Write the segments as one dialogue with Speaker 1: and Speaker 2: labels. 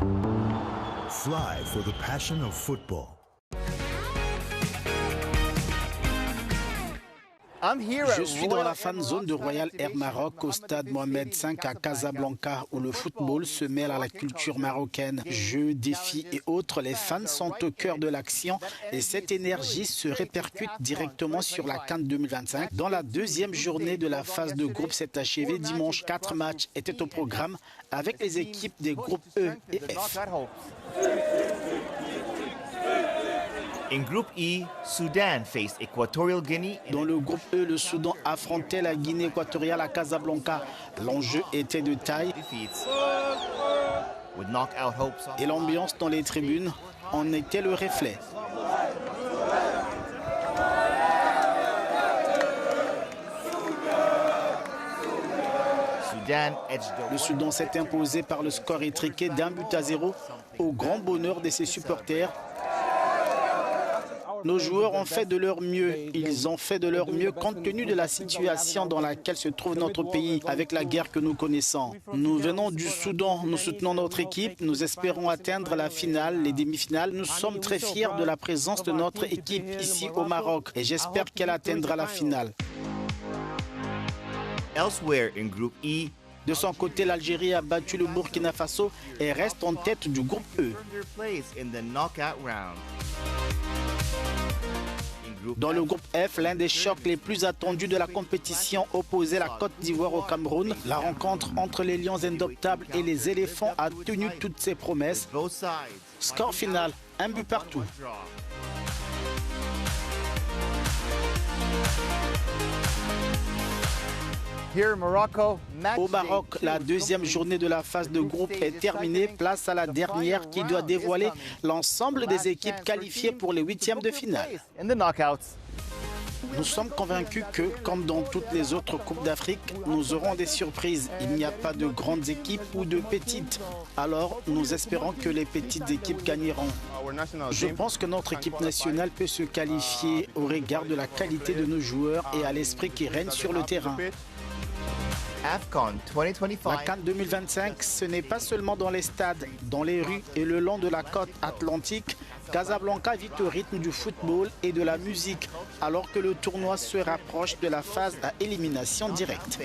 Speaker 1: Fly for the passion of football.
Speaker 2: Je suis dans la fan zone de Royal Air Maroc au stade Mohamed V à Casablanca où le football se mêle à la culture marocaine. Jeux, défis et autres, les fans sont au cœur de l'action et cette énergie se répercute directement sur la CAN 2025. Dans la deuxième journée de la phase de groupe s'est achevée dimanche. 4 matchs étaient au programme avec les équipes des groupes E et F.
Speaker 3: In Group E, Sudan faced Equatorial Guinea.
Speaker 2: Dans le groupe E, le Soudan affrontait la Guinée équatoriale à Casablanca. L'enjeu était de taille et l'ambiance dans les tribunes en était le reflet. Le Soudan s'est imposé par le score étriqué d'1-0 au grand bonheur de ses supporters. Nos joueurs ont fait de leur mieux. Ils ont fait de leur mieux compte tenu de la situation dans laquelle se trouve notre pays avec la guerre que nous connaissons. Nous venons du Soudan, nous soutenons notre équipe, nous espérons atteindre la finale, les demi-finales. Nous sommes très fiers de la présence de notre équipe ici au Maroc et j'espère qu'elle atteindra la finale.
Speaker 3: Elsewhere in Group E,
Speaker 2: de son côté, l'Algérie a battu le Burkina Faso et reste en tête du groupe E. Dans le groupe F, l'un des chocs les plus attendus de la compétition opposait la Côte d'Ivoire au Cameroun. La rencontre entre les Lions indoptables et les éléphants a tenu toutes ses promesses. Score final, 1 but partout. Au Maroc, la deuxième journée de la phase de groupe est terminée. Place à la dernière qui doit dévoiler l'ensemble des équipes qualifiées pour les huitièmes de finale. Nous sommes convaincus que, comme dans toutes les autres Coupes d'Afrique, nous aurons des surprises. Il n'y a pas de grandes équipes ou de petites. Alors, nous espérons que les petites équipes gagneront. Je pense que notre équipe nationale peut se qualifier au regard de la qualité de nos joueurs et à l'esprit qui règne sur le terrain. La CAN 2025, ce n'est pas seulement dans les stades, dans les rues et le long de la côte atlantique. Casablanca vit au rythme du football et de la musique, alors que le tournoi se rapproche de la phase à élimination directe.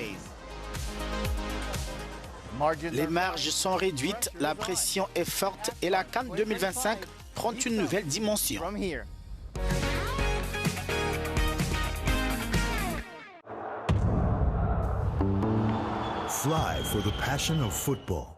Speaker 2: Les marges sont réduites, la pression est forte et la CAN 2025 prend une nouvelle dimension.
Speaker 1: Fly for the passion of football.